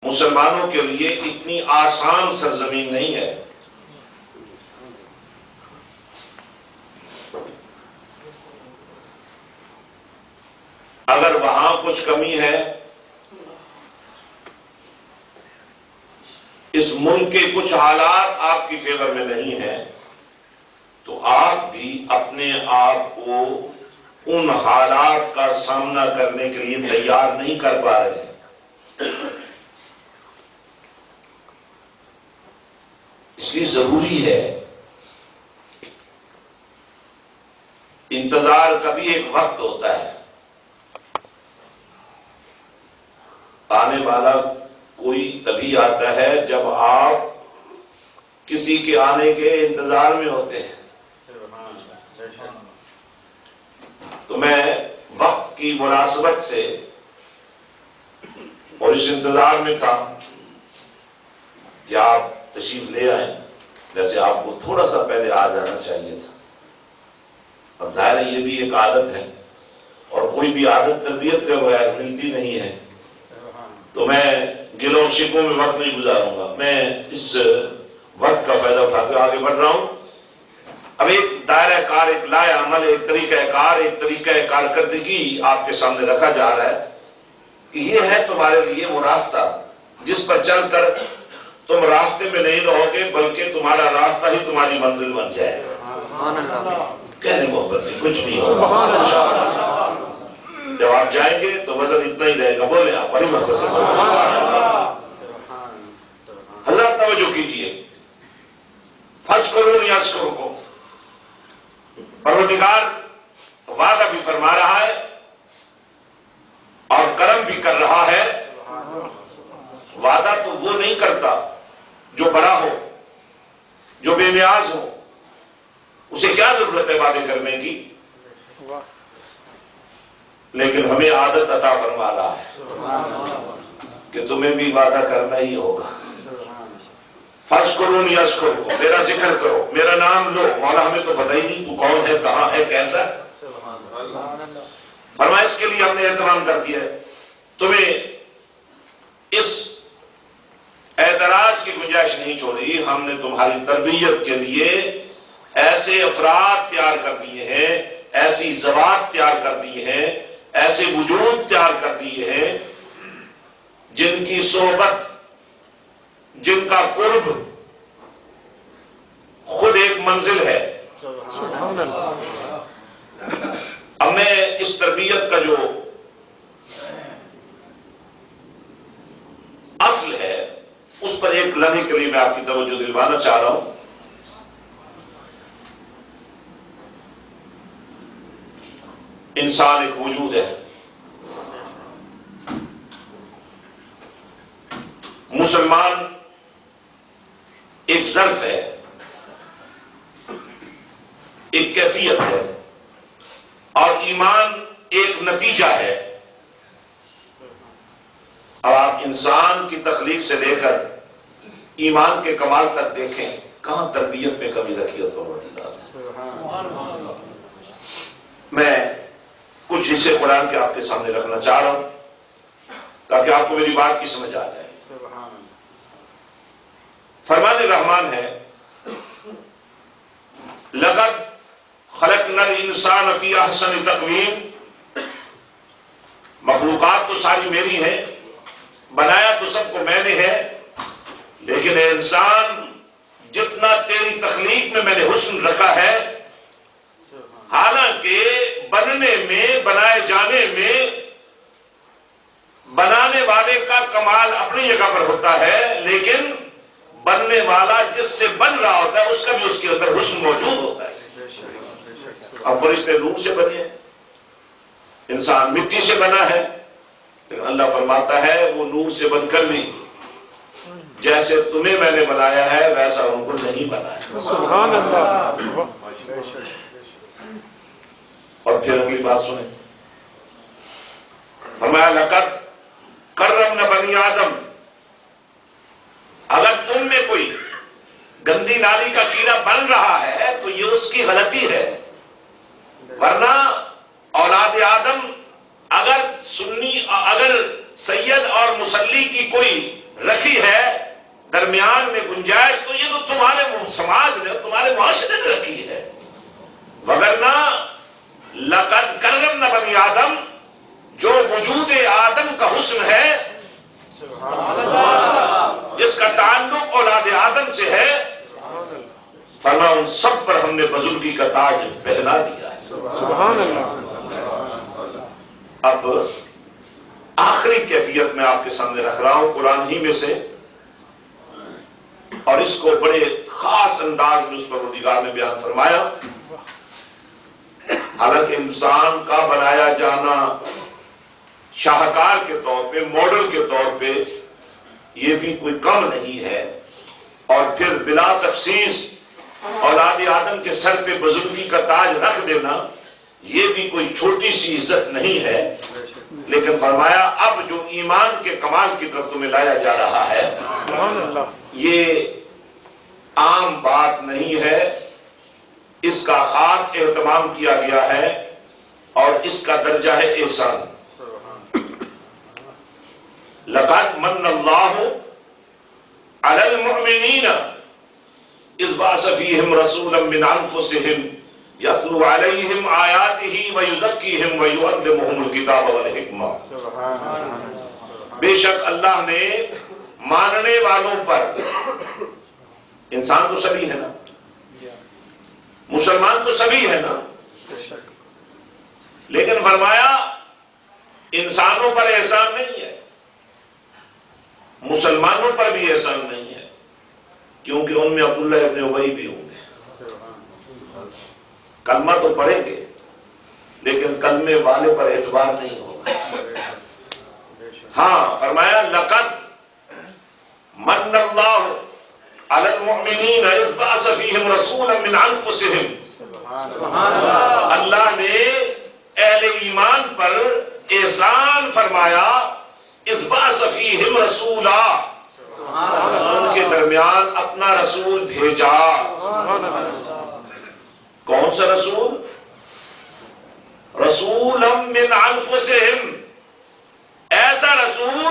مسلمانوں کے لیے اتنی آسان سرزمین نہیں ہے۔ اگر وہاں کچھ کمی ہے، اس ملک کے کچھ حالات آپ کی فیور میں نہیں ہیں، تو آپ بھی اپنے آپ کو ان حالات کا سامنا کرنے کے لیے تیار نہیں کر پا رہے ہیں۔ اس لیے ضروری ہے، انتظار کا بھی ایک وقت ہوتا ہے، آنے والا کوئی تبھی آتا ہے جب آپ کسی کے آنے کے انتظار میں ہوتے ہیں۔ تو میں وقت کی مناسبت سے اور اس انتظار میں تھا کہ آپ تشریف لے آئیں، جیسے آپ کو تھوڑا سا پہلے آ جانا چاہیے تھا۔ اب ظاہر ہے یہ بھی ایک عادت ہے، اور کوئی بھی عادت تربیت کے بغیر ملتی نہیں ہے، تو میں گلوں شکوں میں وقت نہیں گزاروں گا۔ میں اس وقت کا فائدہ اٹھا کے آگے بڑھ رہا ہوں۔ اب ایک دائرہ کار، ایک لائحہ عمل، ایک طریقہ کار، ایک طریقہ کارکردگی آپ کے سامنے رکھا جا رہا ہے کہ یہ ہے تمہارے لیے وہ راستہ جس پر چل کر تم راستے میں نہیں رہو گے، بلکہ تمہارا راستہ ہی تمہاری منزل بن جائے گا۔ کہنے محبت سے کچھ نہیں ہوگا، جب آپ جائیں گے تو وزن اتنا ہی رہے گا۔ بولے آپ بڑی محبت سے حضرات توجہ کیجئے۔ فَاذْكُرُونِي أَذْكُرْكُمْ، پروردگار وعدہ بھی فرما رہا ہے اور کرم بھی کر رہا ہے۔ وعدہ تو وہ نہیں کرتا جو بڑا ہو، جو بے نیاز ہو، اسے کیا ضرورت ہے وعدے کرنے کی، لیکن ہمیں عادت عطا فرما رہا ہے کہ تمہیں بھی وعدہ کرنا ہی ہوگا۔ فَاذْكُرُونِي أَذْكُرْكُمْ، میرا ذکر کرو، میرا نام لو۔ مولا ہمیں تو پتہ ہی نہیں تو کون ہے، کہاں ہے، کیسا ہے۔ فرمایا اس کے لیے ہم نے اہتمام کر دیا ہے، تمہیں اس اعتراض کی گنجائش نہیں چھوڑی۔ ہم نے تمہاری تربیت کے لیے ایسے افراد تیار کر دیے ہیں، ایسی ذوات تیار کر دی ہیں، ایسے وجود تیار کر دیے ہیں جن کی صحبت، جن کا قرب خود ایک منزل ہے۔ اب میں اس تربیت کا جو اصل ہے اس پر ایک لمحے کے لیے میں آپ کی توجہ دلوانا چاہ رہا ہوں۔ انسان ایک وجود ہے، مسلمان ایک ظرف ہے، ایک کیفیت ہے، اور ایمان ایک نتیجہ ہے۔ اب آپ انسان کی تخلیق سے لے کر ایمان کے کمال تک دیکھیں، کہاں تربیت میں کمی رکھی ہے اس پر۔ میں کچھ حصے قرآن کے آپ کے سامنے رکھنا چاہ رہا ہوں تاکہ آپ کو میری بات کی سمجھ آ جائے۔ فرمان الرحمن ہے، لَقَدْ خَلَقْنَا الْإِنسَانَ فِي أَحْسَنِ تَقْوِيمٍ، مخلوقات تو ساری میری ہیں، بنایا تو سب کو میں نے ہے، لیکن اے انسان جتنا تیری تخلیق میں نے حسن رکھا ہے، حالانکہ بننے میں، بنائے جانے میں بنانے والے کا کمال اپنی جگہ پر ہوتا ہے، لیکن بننے والا جس سے بن رہا ہوتا ہے اس کا بھی اس کے اندر حسن موجود ہوتا ہے۔ اب فرشتے نور سے بنے ہیں، انسان مٹی سے بنا ہے، لیکن اللہ فرماتا ہے وہ نور سے بن کر بھی جیسے تمہیں میں نے بنایا ہے ویسا ان کو نہیں بنایا۔ سبحان اللہ۔ اور پھر اگلی بات سنیں، فرمایا لَقَدْ کَرَّمْنَا بَنِي آدم، اگر تم میں کوئی گندی نالی کا کیڑا بن رہا ہے تو یہ اس کی غلطی ہے، ورنہ اولاد آدم اگر سید اور مصلی کی کوئی رکھی ہے درمیان میں گنجائش، تو یہ تو تمہارے سماج نے، تمہارے معاشرے نے رکھی ہے، وگرنہ لقد کرمنا بنی آدم، جو وجود آدم کا حسن ہے، جس کا تعلق اولاد آدم سے ہے، فرمایا ان سب پر ہم نے بزرگی کا تاج پہنا دیا ہے۔ سبحان اللہ۔ اب آخری کیفیت میں آپ کے سامنے رکھ رہا ہوں قرآن ہی میں سے، اور اس کو بڑے خاص انداز میں اس پروردگار نے بیان فرمایا۔ حالانکہ انسان کا بنایا جانا شاہکار کے طور پہ، ماڈل کے طور پہ یہ بھی کوئی کم نہیں ہے، اور پھر بلا تخصیص اولاد آدم کے سر پہ بزرگی کا تاج رکھ دینا یہ بھی کوئی چھوٹی سی عزت نہیں ہے، لیکن فرمایا اب جو ایمان کے کمال کی طرف تمہیں لایا جا رہا ہے یہ عام بات نہیں ہے، اس کا خاص اہتمام کیا گیا ہے، اور اس کا درجہ ہے احسان۔ لقد من اللہ علی المؤمنین اذ بعث فیہم رسولا من انفسہم یتلو علیہم آیاتہ ویزکیہم ویعلمہم الکتاب والحکمہ۔ بے شک اللہ نے ماننے والوں پر، انسان تو سبھی ہے نا، مسلمان تو سبھی ہے نا، لیکن فرمایا انسانوں پر احسان نہیں ہے، مسلمانوں پر بھی احسان نہیں ہے، کیونکہ ان میں عبداللہ ابن ابی بھی ہوں گے، کلمہ تو پڑھیں گے لیکن کلمے والے پر اعتبار نہیں ہوگا۔ ہاں فرمایا لقد من اللہ علی المؤمنین اذ بعث فیہم رسولا من انفسہم، اللہ نے اہل ایمان پر احسان فرمایا، اذ بعث فیہم رسولا، ان کے درمیان اپنا رسول بھیجا۔ کون سا رسول؟ رسولا من انفسہم، ایسا رسول